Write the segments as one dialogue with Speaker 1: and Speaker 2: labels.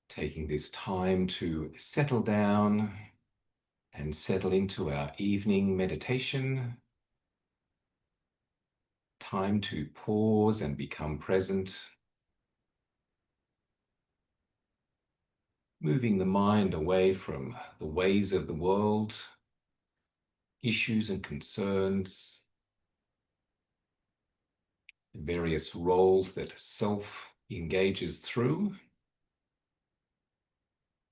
Speaker 1: Taking this time to settle down and settle into our evening meditation. Time to pause and become present. Moving the mind away from the ways of the world, issues and concerns, the various roles that self engages through.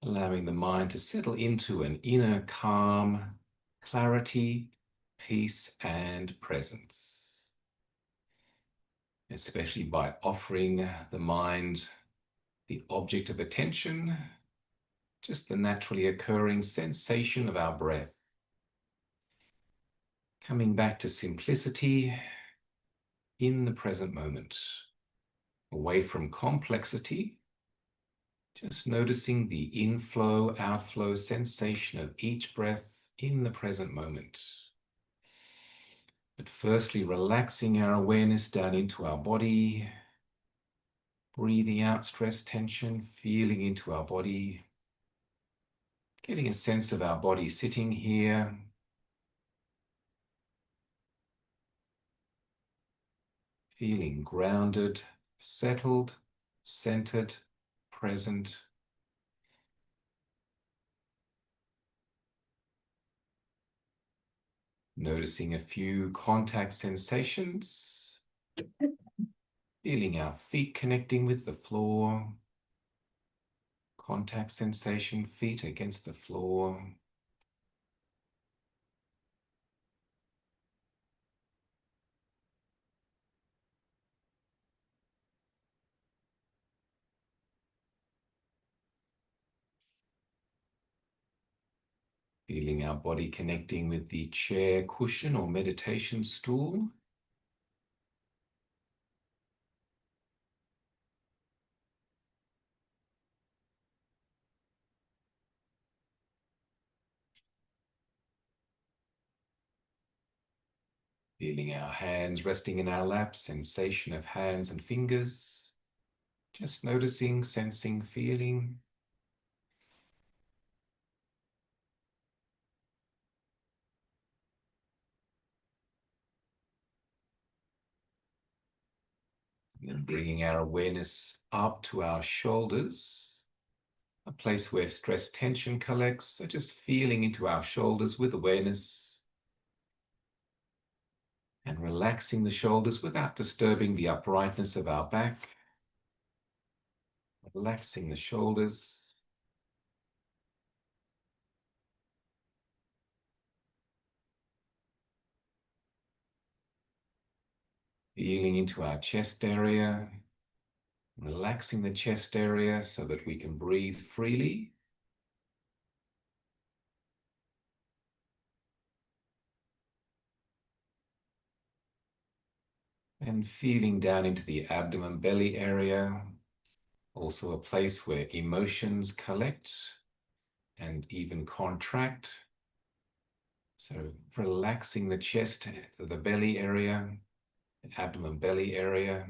Speaker 1: Allowing the mind to settle into an inner calm, clarity, peace, and presence. Especially by offering the mind the object of attention, just the naturally occurring sensation of our breath. Coming back to simplicity in the present moment, away from complexity, just noticing the inflow, outflow sensation of each breath in the present moment. But firstly, relaxing our awareness down into our body, breathing out stress, tension, feeling into our body, getting a sense of our body sitting here, feeling grounded, settled, centered, present. Noticing a few contact sensations, feeling our feet connecting with the floor, contact sensation, feet against the floor. Feeling our body connecting with the chair, cushion, or meditation stool. Feeling our hands resting in our lap, sensation of hands and fingers. Just noticing, sensing, feeling. And then bringing our awareness up to our shoulders, a place where stress tension collects. So just feeling into our shoulders with awareness and relaxing the shoulders without disturbing the uprightness of our back. Relaxing the shoulders. Feeling into our chest area. Relaxing the chest area so that we can breathe freely. And feeling down into the abdomen belly area, also a place where emotions collect and even contract. So relaxing the chest, the belly area, the abdomen belly area,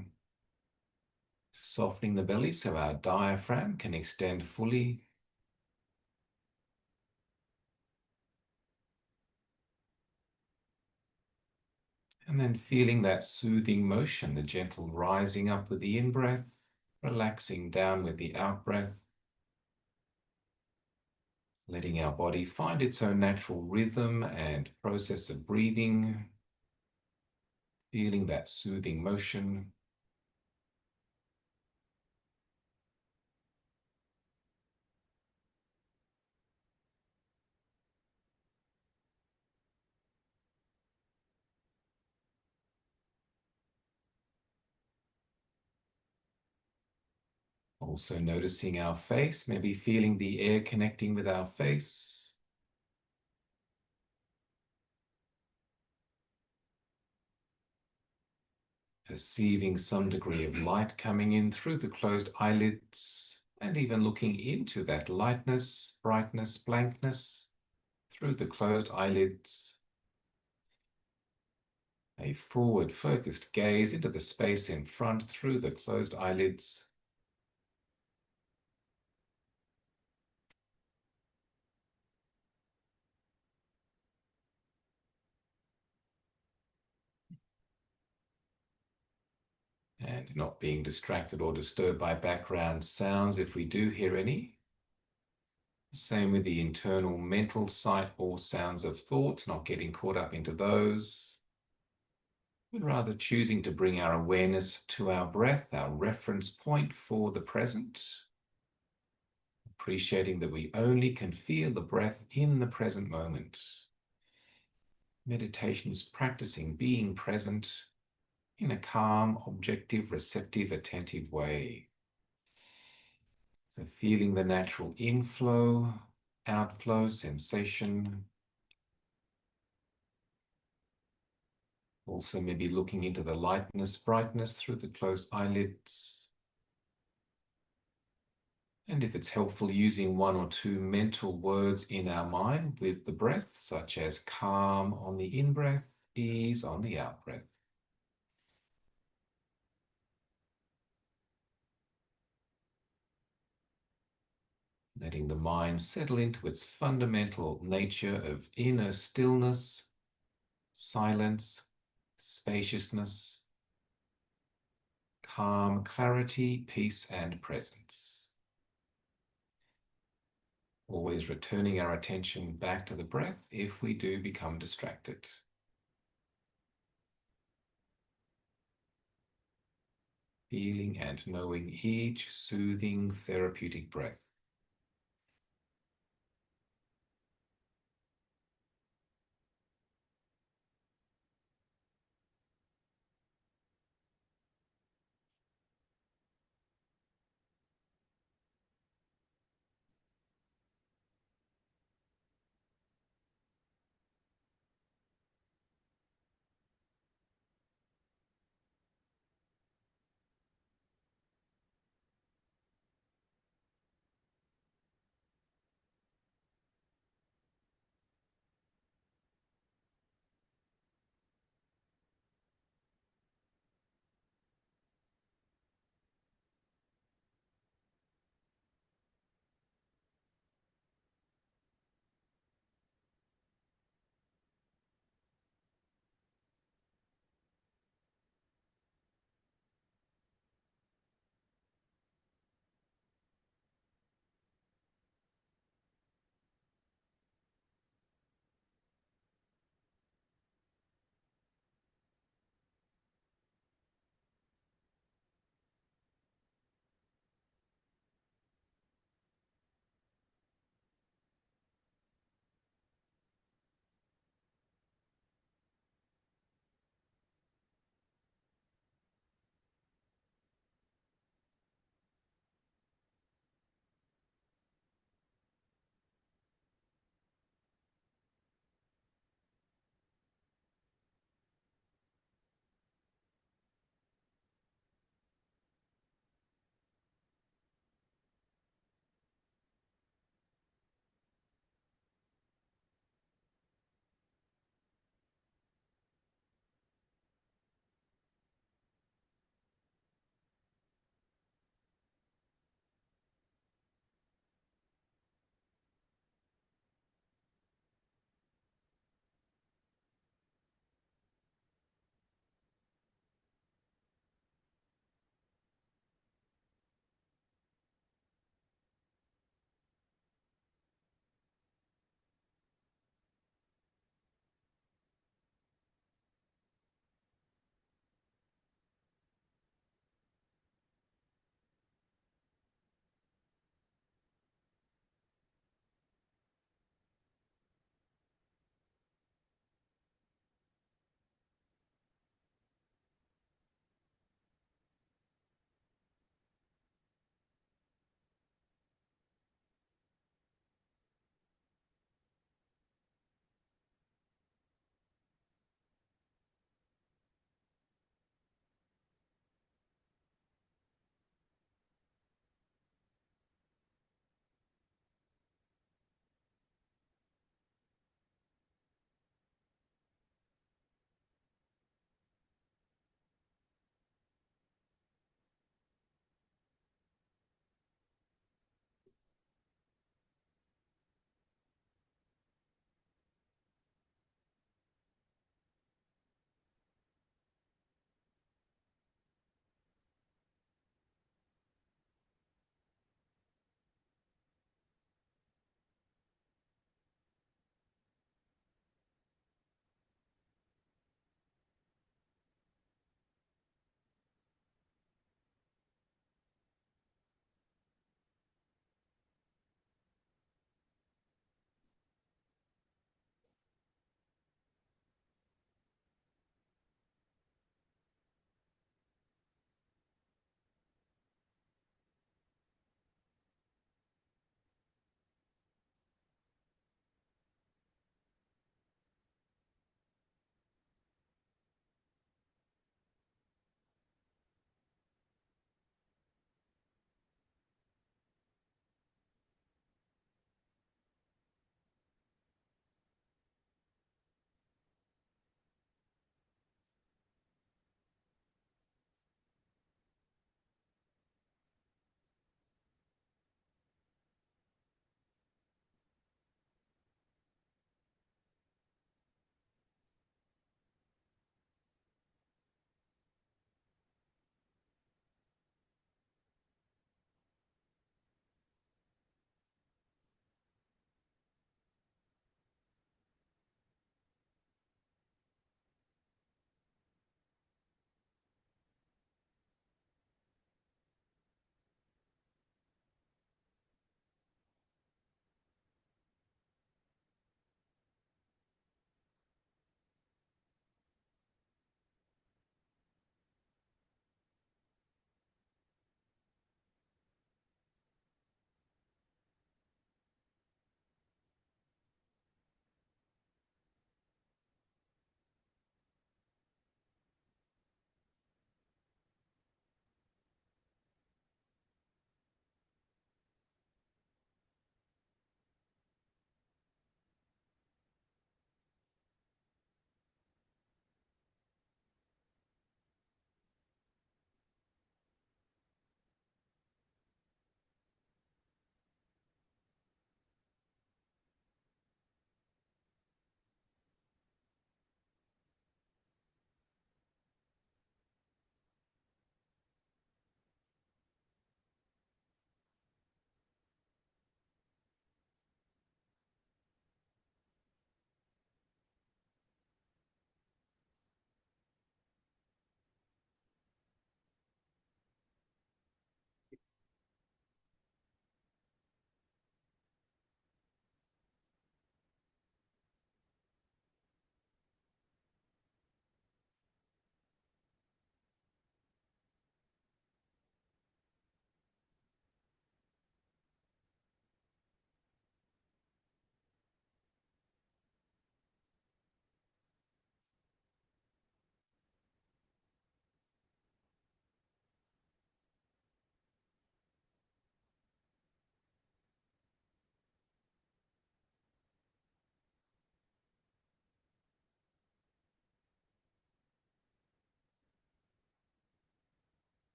Speaker 1: softening the belly so our diaphragm can extend fully. And then feeling that soothing motion, the gentle rising up with the in-breath, relaxing down with the out-breath. Letting our body find its own natural rhythm and process of breathing. Feeling that soothing motion. Also noticing our face, maybe feeling the air connecting with our face. Perceiving some degree of light coming in through the closed eyelids, and even looking into that lightness, brightness, blankness through the closed eyelids. A forward focused gaze into the space in front through the closed eyelids. And not being distracted or disturbed by background sounds if we do hear any. Same with the internal mental sight or sounds of thoughts, not getting caught up into those, but rather choosing to bring our awareness to our breath, our reference point for the present, appreciating that we only can feel the breath in the present moment. Meditation is practicing being present in a calm, objective, receptive, attentive way. So feeling the natural inflow, outflow sensation. Also maybe looking into the lightness, brightness through the closed eyelids. And if it's helpful, using one or two mental words in our mind with the breath, such as calm on the in-breath, ease on the out-breath. Letting the mind settle into its fundamental nature of inner stillness, silence, spaciousness, calm, clarity, peace, and presence. Always returning our attention back to the breath if we do become distracted. Feeling and knowing each soothing, therapeutic breath.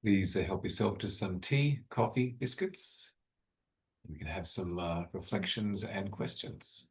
Speaker 1: Please help yourself to some tea, coffee, biscuits. We can have some reflections and questions.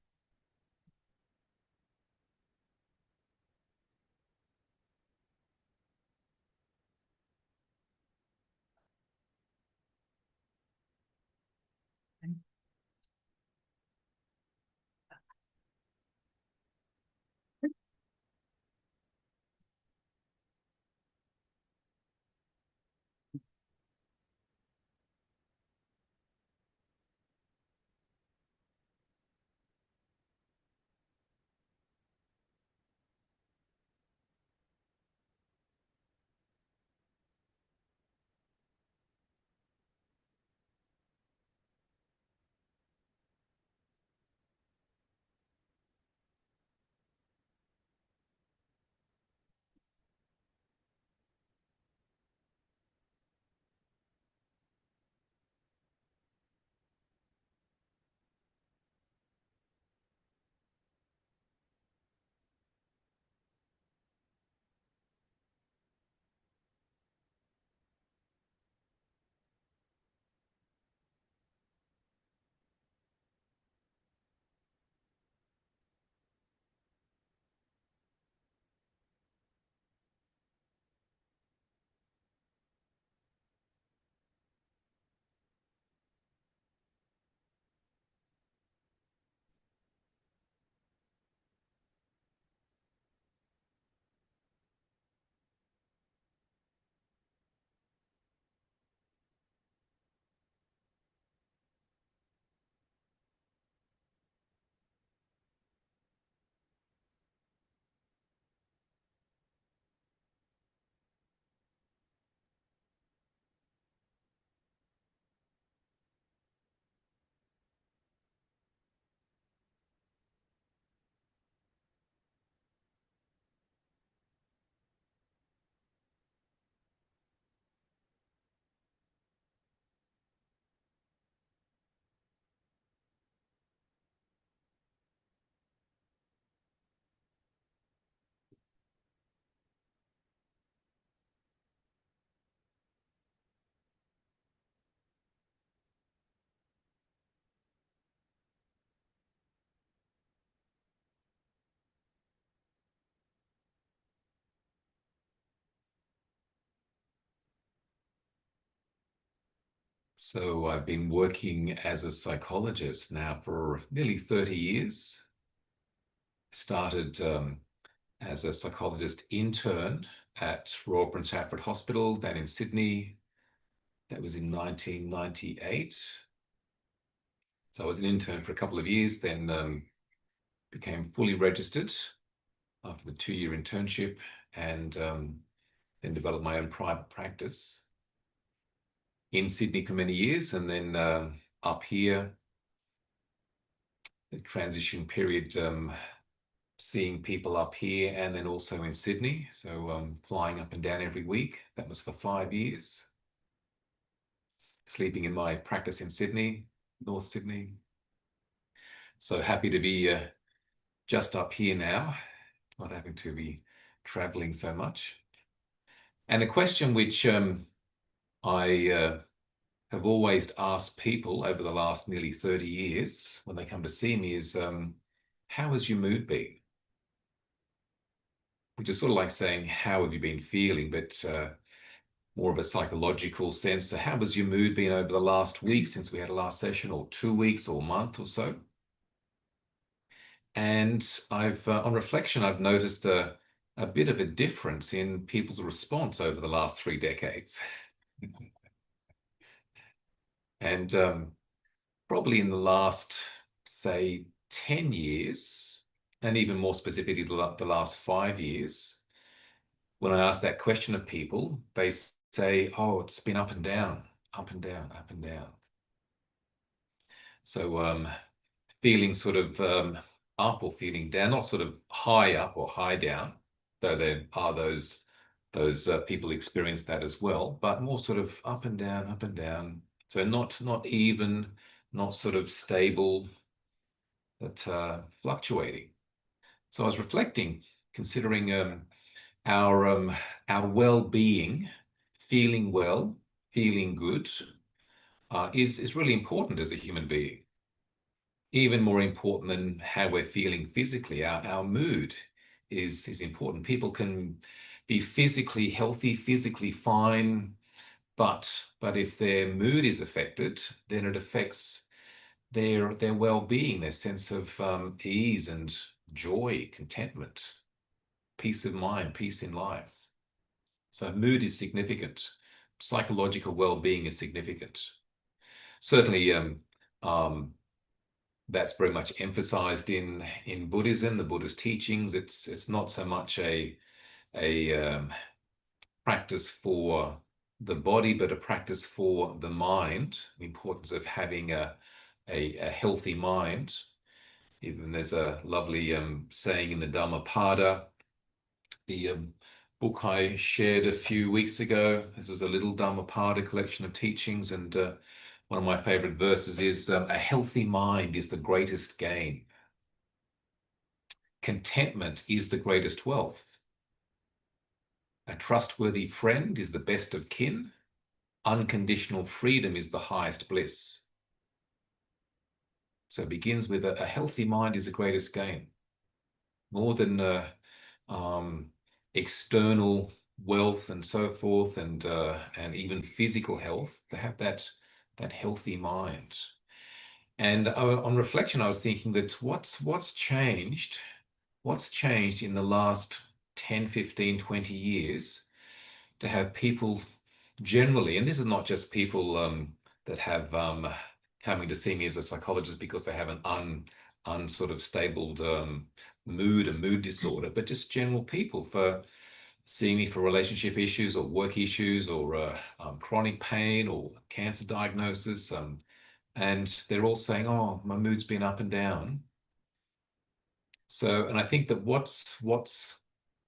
Speaker 1: So I've been working as a psychologist now for nearly 30 years. Started as a psychologist intern at Royal Prince Alfred Hospital down in Sydney. That was in 1998. So I was an intern for a couple of years, then became fully registered after the 2-year internship, and then developed my own private practice in Sydney for many years, and then up here, the transition period, seeing people up here and then also in Sydney. So flying up and down every week. That was for 5 years. Sleeping in my practice in Sydney, North Sydney. So happy to be just up here now, not having to be traveling so much. And a question which I have always asked people over the last nearly 30 years when they come to see me is, how has your mood been? Which is sort of like saying, how have you been feeling? But more of a psychological sense. So how has your mood been over the last week since we had a last session, or 2 weeks or a month or so? And I've, on reflection, I've noticed a bit of a difference in people's response over the last 3 decades. And probably in the last, say, 10 years, and even more specifically, the last 5 years, when I ask that question of people, they say, oh, it's been up and down, up and down, up and down. So feeling sort of up or feeling down, not sort of high up or high down, though there are those people experience that as well, but more sort of up and down, up and down. So not even, not sort of stable, but fluctuating. So I was reflecting, considering our well-being feeling well, feeling good, is really important as a human being. Even more important than how we're feeling physically, our mood is important. People can be physically healthy, physically fine, but if their mood is affected, then it affects their well-being, their sense of ease and joy, contentment, peace of mind, peace in life. So mood is significant. Psychological well-being is significant. Certainly, um, that's very much emphasized in Buddhism, the Buddhist teachings. It's not so much a practice for the body, but a practice for the mind. The importance of having a healthy mind. Even there's a lovely saying in the Dhammapada, the book I shared a few weeks ago. This is a little Dhammapada collection of teachings, and one of my favorite verses is, a healthy mind is the greatest gain. Contentment is the greatest wealth. A trustworthy friend is the best of kin. Unconditional freedom is the highest bliss. So it begins with a healthy mind is the greatest gain. More than um, external wealth and so forth, and even physical health, to have that healthy mind. And on reflection, I was thinking that what's changed? What's changed in the last 10, 15, 20 years to have people generally, and this is not just people that have coming to see me as a psychologist because they have an sort of stabled mood, a mood disorder, but just general people for seeing me for relationship issues or work issues or chronic pain or cancer diagnosis. And they're all saying, oh, my mood's been up and down. So, and I think that what's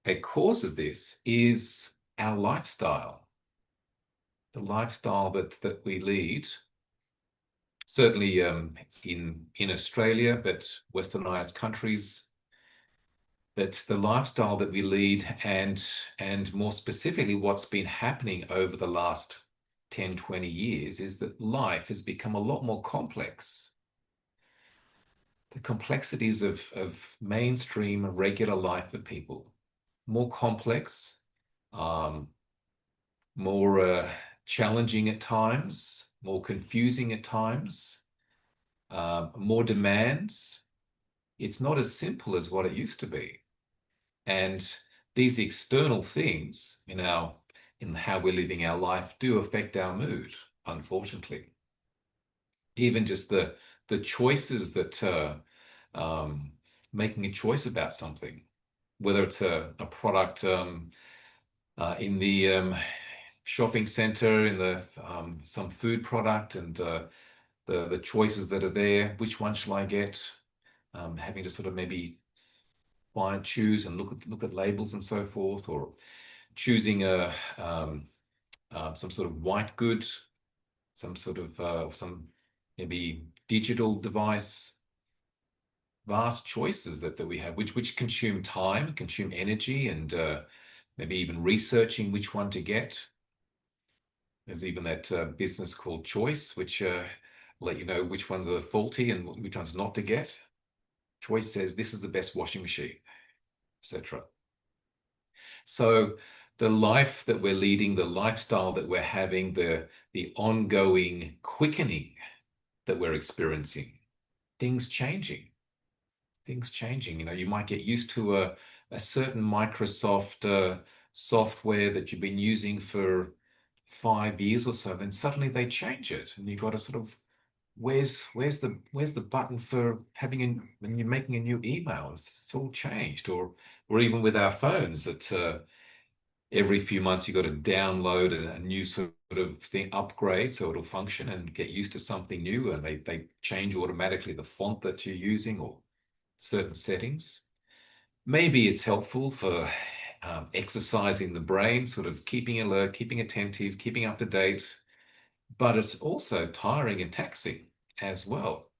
Speaker 1: a cause of this is our lifestyle, the lifestyle that we lead. Certainly in Australia, but westernized countries, that's the lifestyle that we lead, and more specifically what's been happening over the last 10, 20 years is that life has become a lot more complex. The complexities of mainstream regular life for people, more complex, um, more challenging at times, more confusing at times, more demands. It's not as simple as what it used to be. And these external things in how we're living our life do affect our mood, unfortunately. Even just the choices that making a choice about something, whether it's a product in the shopping center, in the some food product, and the choices that are there. Which one shall I get? Having to sort of maybe buy and choose and look at labels and so forth, or choosing some sort of white good, some sort of some maybe digital device. Vast choices that we have, which consume time, consume energy, and maybe even researching which one to get. There's even that business called Choice, which let you know which ones are faulty and which ones not to get. Choice says this is the best washing machine, etc. So the life that we're leading, the lifestyle that we're having, the ongoing quickening that we're experiencing, things changing. You know, you might get used to a certain Microsoft software that you've been using for 5 years or so, then suddenly they change it, and you've got to sort of, where's the button for when you're making a new email? It's all changed. Or even with our phones, that every few months you've got to download a new sort of thing, upgrade, so it'll function and get used to something new, and they change automatically the font that you're using or certain settings. Maybe it's helpful for exercising the brain, sort of keeping alert, keeping attentive, keeping up to date, but it's also tiring and taxing as well.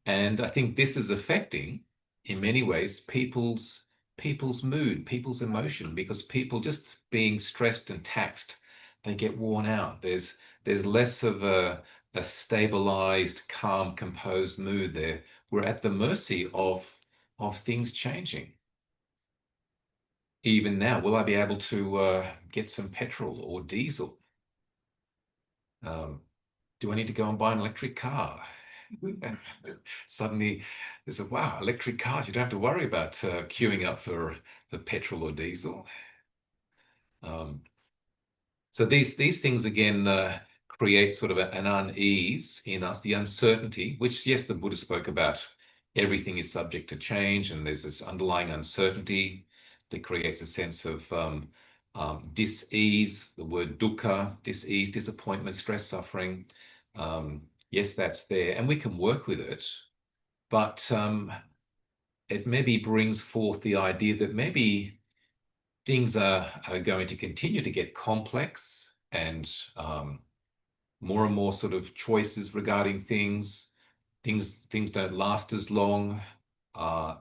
Speaker 1: And I think this is affecting, in many ways, people's people's mood, people's emotion, because people just being stressed and taxed, they get worn out. There's less of a stabilized, calm, composed mood there. We're at the mercy of things changing. Even now, will I be able to get some petrol or diesel? Um, do I need to go and buy an electric car? Suddenly, there's a wow, electric cars. You don't have to worry about queuing up for petrol or diesel. Um, so these things again create sort of an unease in us, the uncertainty, which yes, the Buddha spoke about. Everything is subject to change, and there's this underlying uncertainty that creates a sense of dis-ease. The word dukkha, dis-ease, disappointment, stress, suffering. Yes, that's there, and we can work with it, but it maybe brings forth the idea that maybe things are going to continue to get complex and more and more sort of choices regarding things. Things don't last as long.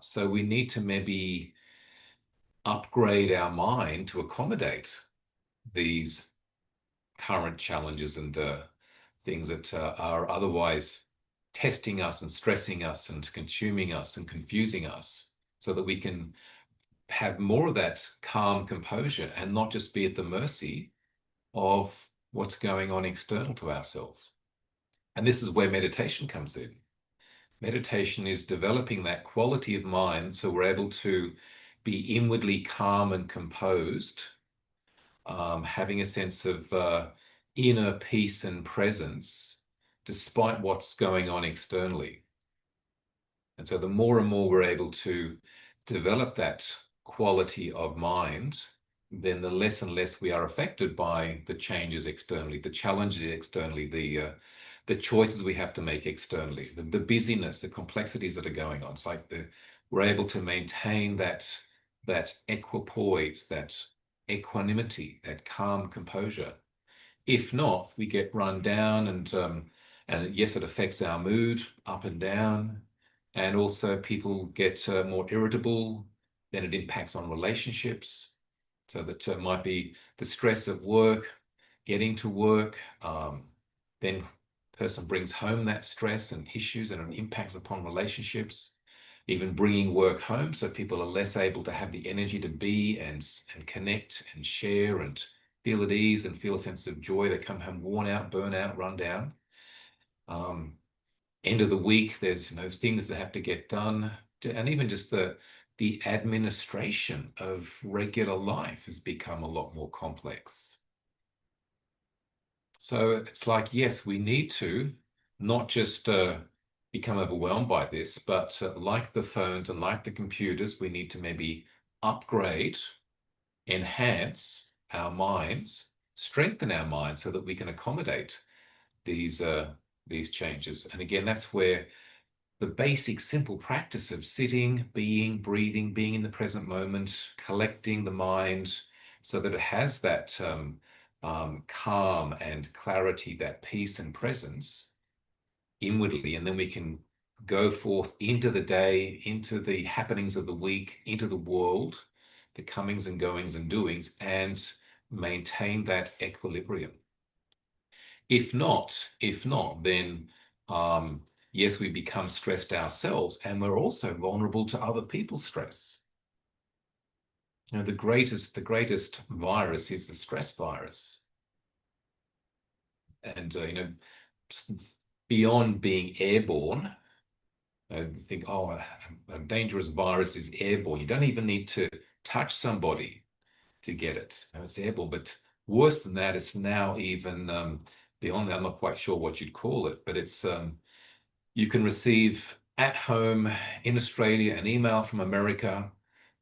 Speaker 1: So we need to maybe upgrade our mind to accommodate these current challenges and things that are otherwise testing us and stressing us and consuming us and confusing us, so that we can have more of that calm composure and not just be at the mercy of what's going on external to ourselves. And this is where meditation comes in. Meditation is developing that quality of mind so we're able to be inwardly calm and composed, having a sense of inner peace and presence despite what's going on externally. And so the more and more we're able to develop that quality of mind, then the less and less we are affected by the changes externally, the challenges externally, the choices we have to make externally, the busyness, the complexities that are going on. It's like we're able to maintain that equipoise, that equanimity, that calm composure. If not, we get run down, and yes, it affects our mood up and down, and also people get more irritable. Then it impacts on relationships. So that might be the stress of work, getting to work. Then person brings home that stress and issues, and it impacts upon relationships. Even bringing work home, so people are less able to have the energy to be and connect and share and feel at ease and feel a sense of joy. They come home worn out, burn out, run down. End of the week, there's things that have to get done, and even just the administration of regular life has become a lot more complex. So it's like, yes, we need to not just become overwhelmed by this, but like the phones and like the computers, we need to maybe upgrade, enhance our minds, strengthen our minds so that we can accommodate these changes. And again, that's where the basic simple practice of sitting, being, breathing, being in the present moment, collecting the mind so that it has that calm and clarity, that peace and presence inwardly, and then we can go forth into the day, into the happenings of the week, into the world, the comings and goings and doings, and maintain that equilibrium. If not, then yes, we become stressed ourselves, and we're also vulnerable to other people's stress. The greatest virus is the stress virus. And beyond being airborne, you think, oh, a dangerous virus is airborne. You don't even need to touch somebody to get it. It's airborne, but worse than that, it's now even beyond that. I'm not quite sure what you'd call it, but it's you can receive at home in Australia an email from America,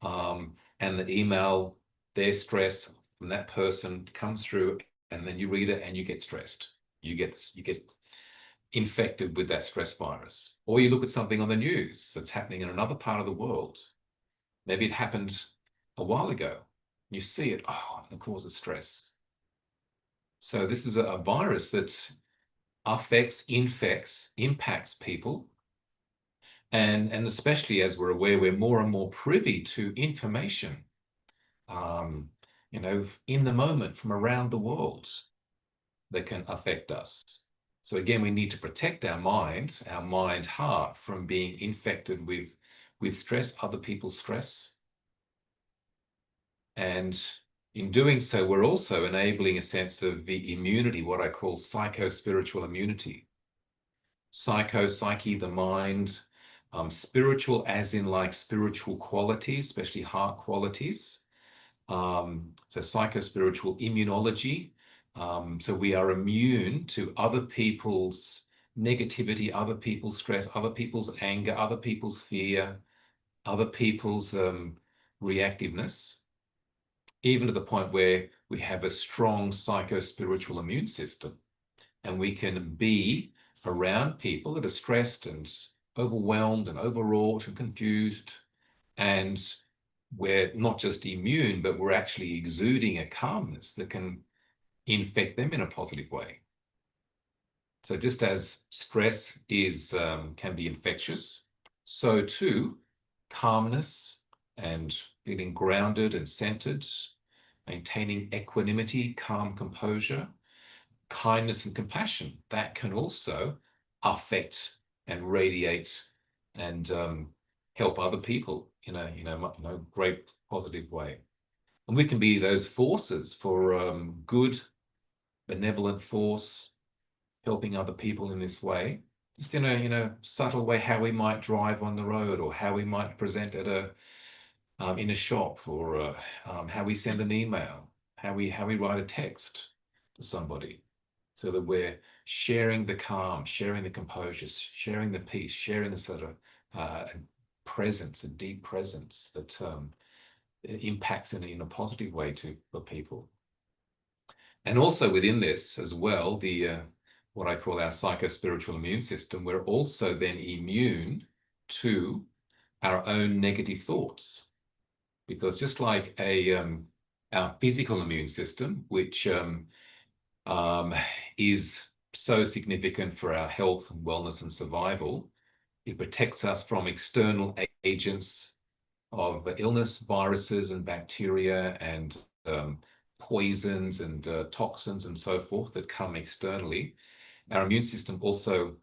Speaker 1: and the email, their stress from that person comes through, and then you read it and you get stressed. You get infected with that stress virus. Or you look at something on the news that's happening in another part of the world. Maybe it happened a while ago. You see it, oh, and it causes stress. So this is a virus that affects, infects, impacts people, And especially as we're aware, we're more and more privy to information, you know, in the moment from around the world that can affect us. So again, we need to protect our mind, heart, from being infected with stress, other people's stress. And in doing so, we're also enabling a sense of the immunity, what I call psycho-spiritual immunity. Psycho, psyche, the mind, spiritual as in like spiritual qualities, especially heart qualities. So psycho-spiritual immunology. So we are immune to other people's negativity, other people's stress, other people's anger, other people's fear, other people's reactiveness, even to the point where we have a strong psycho-spiritual immune system, and we can be around people that are stressed and overwhelmed and overwrought and confused, and we're not just immune, but we're actually exuding a calmness that can infect them in a positive way. So just as stress is can be infectious, so too calmness and feeling grounded and centered, maintaining equanimity, calm composure, kindness and compassion, that can also affect and radiate and help other people in a great positive way. And we can be those forces for good, benevolent force, helping other people in this way, just in a subtle way, how we might drive on the road, or how we might present at a in a shop, or how we send an email, how we write a text to somebody, so that we're sharing the calm, sharing the composure, sharing the peace, sharing the sort of presence, a deep presence that impacts in a positive way for people. And also within this as well, the what I call our psycho-spiritual immune system, we're also then immune to our own negative thoughts. Because just like our physical immune system, which is so significant for our health and wellness and survival, it protects us from external agents of illness, viruses and bacteria and poisons and toxins and so forth that come externally. Our immune system also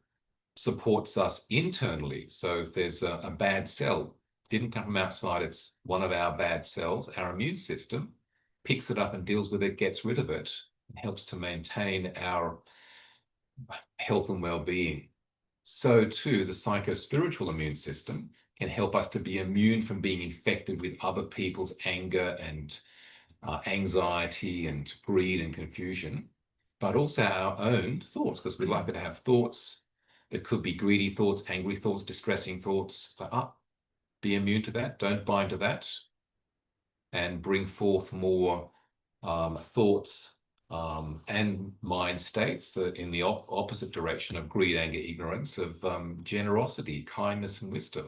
Speaker 1: supports us internally. So if there's a bad cell, didn't come from outside, it's one of our bad cells, our immune system picks it up and deals with it, gets rid of it, and helps to maintain our health and well-being. So too, the psycho-spiritual immune system can help us to be immune from being infected with other people's anger and anxiety and greed and confusion, but also our own thoughts, because we'd like to have thoughts that could be greedy thoughts, angry thoughts, distressing thoughts. So be immune to that, don't bind to that, and bring forth more thoughts and mind states that in the opposite direction of greed, anger, ignorance, of generosity, kindness, and wisdom.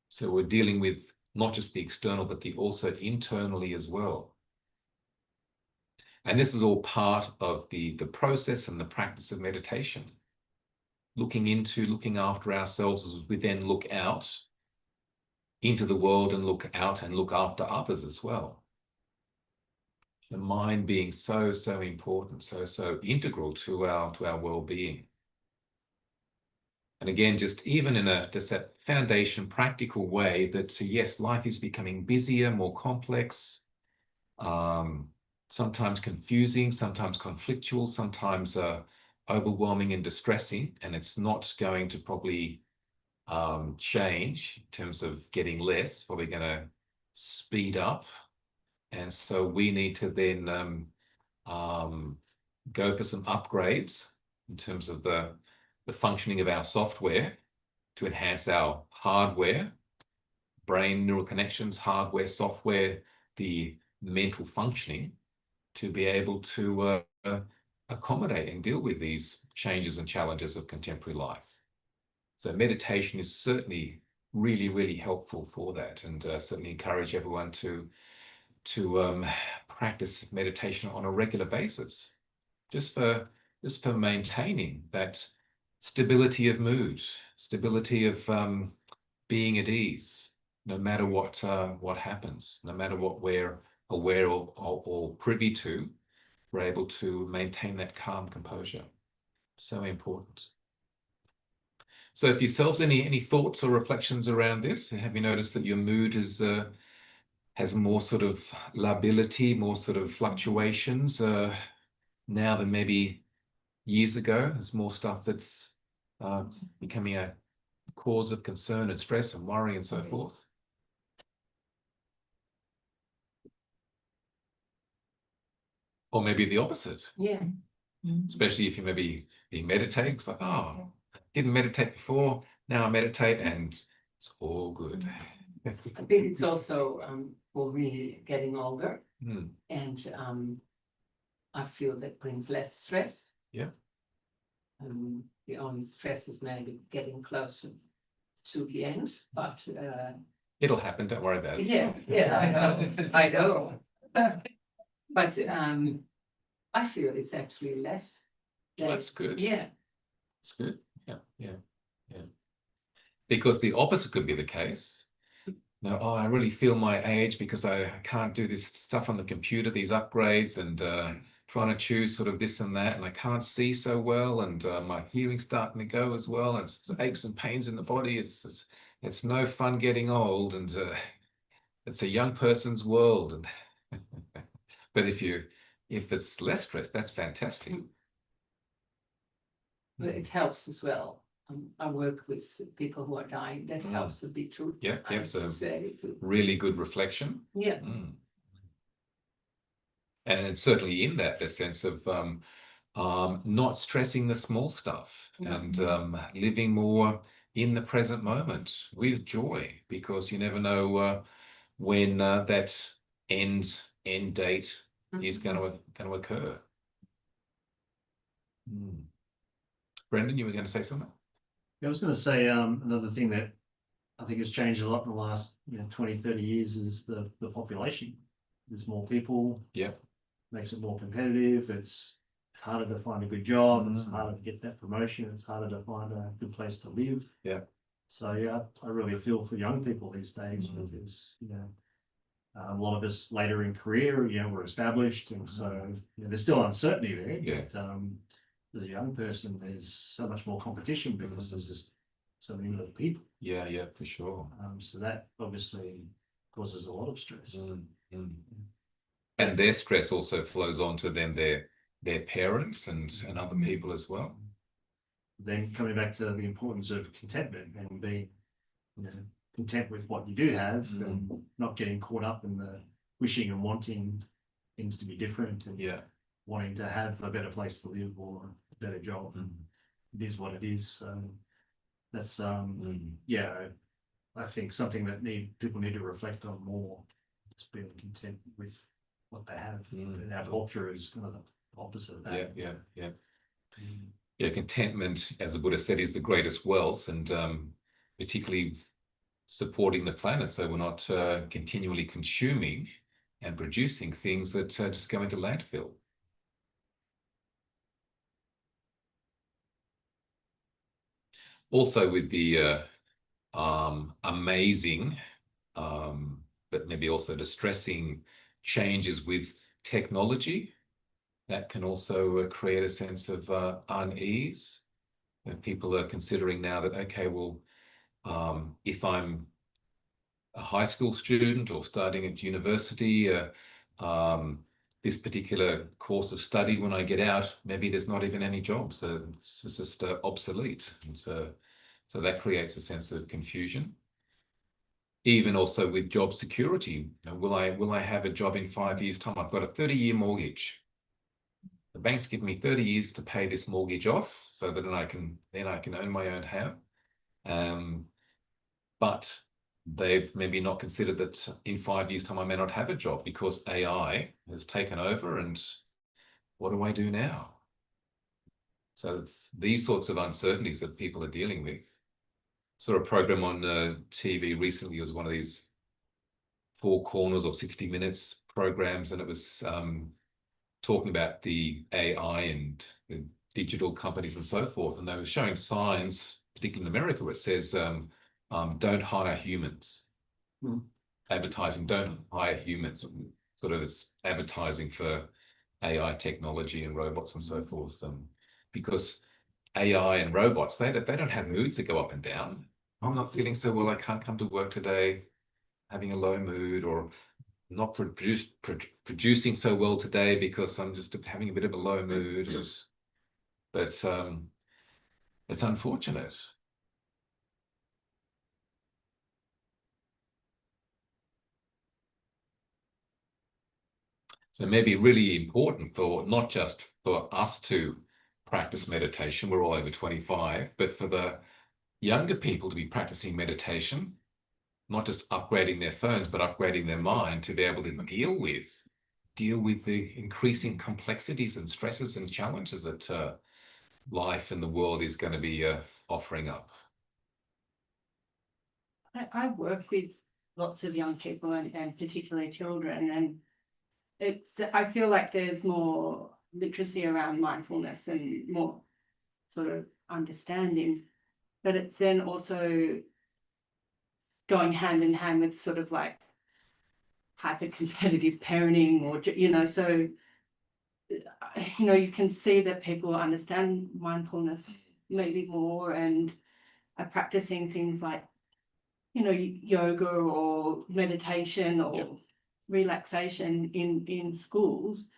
Speaker 1: So we're dealing with not just the external, but the also internally as well. And this is all part of the process and the practice of meditation. Looking after ourselves as we then look out into the world and look out and look after others as well. The mind being so important, so integral to our well-being. And again, just even in just a foundation, practical way that, yes, life is becoming busier, more complex, sometimes confusing, sometimes conflictual, sometimes overwhelming and distressing, and it's not going to probably change in terms of getting less, it's probably going to speed up. And so we need to then go for some upgrades in terms of the functioning of our software to enhance our hardware, brain neural connections, hardware, software, the mental functioning, to be able to accommodate and deal with these changes and challenges of contemporary life. So meditation is certainly really helpful for that, and certainly encourage everyone to practice meditation on a regular basis, just for maintaining that stability of mood, stability of being at ease, no matter what happens, no matter what we're aware or privy to, we're able to maintain that calm composure. So important. So if yourselves any thoughts or reflections around this, have you noticed that your mood is has more sort of lability, more sort of fluctuations now than maybe years ago? There's more stuff that's becoming a cause of concern and stress and worry and so forth. Or maybe the opposite.
Speaker 2: Yeah.
Speaker 1: Especially if you maybe meditate. It's like, oh, didn't meditate before, now I meditate and it's all good.
Speaker 2: I think it's also for me getting older, and I feel that brings less stress.
Speaker 1: Yeah.
Speaker 2: The only stress is maybe getting closer to the end, but
Speaker 1: it'll happen, don't worry about it.
Speaker 2: Yeah, I know. But I feel it's actually less.
Speaker 1: Well, that's good.
Speaker 2: Yeah.
Speaker 1: It's good. Yeah. Because the opposite could be the case. No, oh, I really feel my age because I can't do this stuff on the computer, these upgrades, and trying to choose sort of this and that, and I can't see so well, and my hearing's starting to go as well, and it's aches and pains in the body. It's no fun getting old, and it's a young person's world. And but if it's less stress, that's fantastic.
Speaker 2: But it helps as well. I work with people who are dying. That helps a bit too.
Speaker 1: Yeah, so really good reflection.
Speaker 2: Yeah.
Speaker 1: And certainly in that, the sense of not stressing the small stuff and living more in the present moment with joy, because you never know when that end date is going to occur. Brendan, you were going to say something?
Speaker 3: I was going to say another thing that I think has changed a lot in the last 20, 30 years is the population. There's more people.
Speaker 1: Yeah.
Speaker 3: Makes it more competitive. It's harder to find a good job. It's harder to get that promotion. It's harder to find a good place to live.
Speaker 1: Yeah.
Speaker 3: So yeah, I really feel for young people these days because a lot of us later in career, we're established, and so there's still uncertainty there.
Speaker 1: Yeah.
Speaker 3: But as a young person, there's so much more competition because there's just so many other people.
Speaker 1: Yeah, for sure.
Speaker 3: So that obviously causes a lot of stress.
Speaker 1: And their stress also flows on to then their parents and other people as well.
Speaker 3: Then coming back to the importance of contentment and being content with what you do have and not getting caught up in the wishing and wanting things to be different and wanting to have a better place to live or a better job. It is what it is. So that's I think something that people need to reflect on more. Just being content with what they have. And our culture is kind of the opposite of that. Yeah,
Speaker 1: contentment, as the Buddha said, is the greatest wealth, and particularly supporting the planet, so we're not continually consuming and producing things that just go into landfill. Also with the amazing but maybe also distressing changes with technology, that can also create a sense of unease. People are considering now that, okay, well, if I'm a high school student or studying at university, this particular course of study, when I get out, maybe there's not even any jobs. So it's just obsolete. And so that creates a sense of confusion. Even also with job security, will I have a job in 5 years' time? I've got a 30-year mortgage. The bank's given me 30 years to pay this mortgage off, so that I can own my own home. But they've maybe not considered that in 5 years' time I may not have a job because AI has taken over, and what do I do now? So it's these sorts of uncertainties that people are dealing with. Saw a program on TV recently. It was one of these 4 Corners or 60 Minutes programs, and it was talking about the AI and the digital companies and so forth, and they were showing signs, particularly in America, where it says, don't hire humans. Advertising, don't hire humans. Sort of it's advertising for AI technology and robots and so forth. Because AI and robots, they don't have moods that go up and down. I'm not feeling so well, I can't come to work today, having a low mood, or not producing so well today because I'm just having a bit of a low mood. But it's unfortunate. So maybe really important for not just for us to practice meditation, we're all over 25, but for the younger people to be practicing meditation, not just upgrading their phones, but upgrading their mind to be able to deal with the increasing complexities and stresses and challenges that life and the world is going to be offering up.
Speaker 4: I work with lots of young people and particularly children, and I feel like there's more literacy around mindfulness and more sort of understanding, but it's then also going hand in hand with sort of like hyper-competitive parenting, or, you know, so, you know, you can see that people understand mindfulness maybe more and are practicing things like, you know, yoga or meditation or relaxation in schools.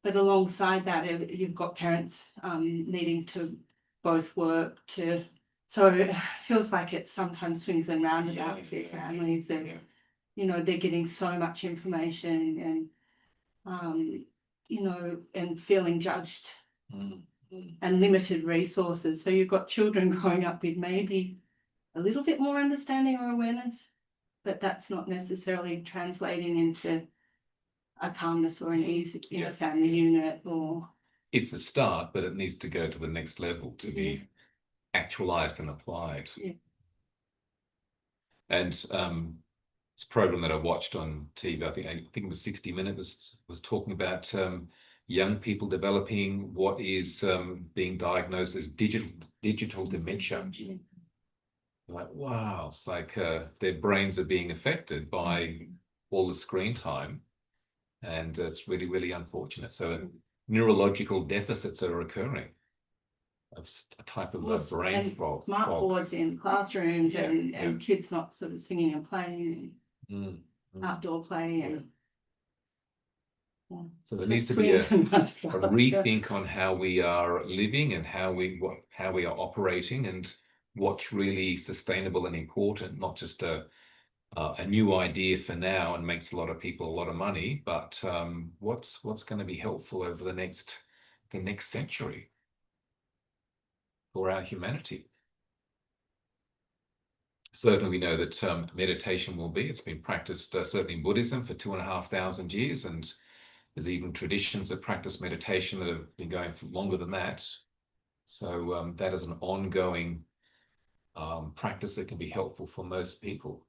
Speaker 4: But alongside that, you've got parents needing to both work so it feels like it sometimes swings and roundabouts with families, and you know, they're getting so much information and you know, and feeling judged and limited resources. So you've got children growing up with maybe a little bit more understanding or awareness, but that's not necessarily translating into a calmness or an ease in a family unit. Or
Speaker 1: it's a start, but it needs to go to the next level to be actualized and applied. And it's a program that I watched on TV, I think it was 60 Minutes, was talking about young people developing what is being diagnosed as digital dementia. Like, wow, it's like their brains are being affected by all the screen time, and it's really, really unfortunate. So neurological deficits are occurring, a type of brain fog.
Speaker 4: Smart boards in classrooms and kids not sort of singing and playing, outdoor play and
Speaker 1: so there needs to be a rethink on how we are living and how we are operating and what's really sustainable and important, not just a new idea for now and makes a lot of people a lot of money, but what's going to be helpful over the next century for our humanity. Certainly we know that meditation it's been practiced certainly in Buddhism for 2,500 years, and there's even traditions that practice meditation that have been going for longer than that. So that is an ongoing practice that can be helpful for most people.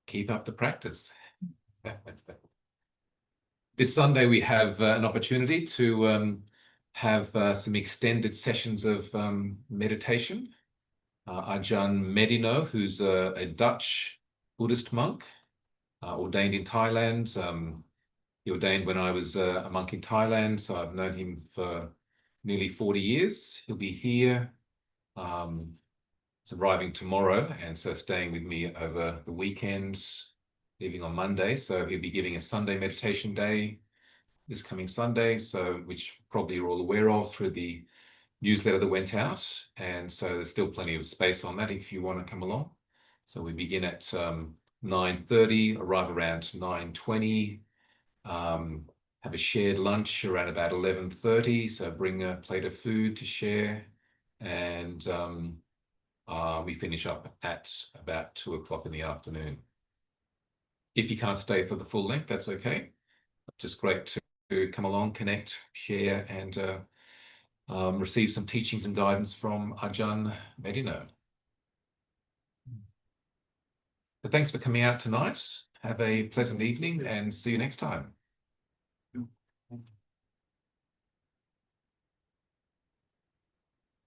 Speaker 1: Keep up the practice. This Sunday we have an opportunity to have some extended sessions of meditation. Ajahn Medino, who's a Dutch Buddhist monk, ordained in Thailand. He ordained when I was a monk in Thailand, so I've known him for nearly 40 years. He'll be here. It's arriving tomorrow, and so staying with me over the weekend, leaving on Monday. So he'll be giving a Sunday meditation day this coming Sunday, so which probably you're all aware of through the newsletter that went out. And so there's still plenty of space on that if you want to come along. So we begin at 9:30, arrive around 9:20, have a shared lunch around about 11:30. So bring a plate of food to share, and we finish up at about 2 o'clock in the afternoon. If you can't stay for the full length, that's okay. Just great to come along, connect, share, and receive some teachings and guidance from Ajahn Medino. But thanks for coming out tonight. Have a pleasant evening and see you next time.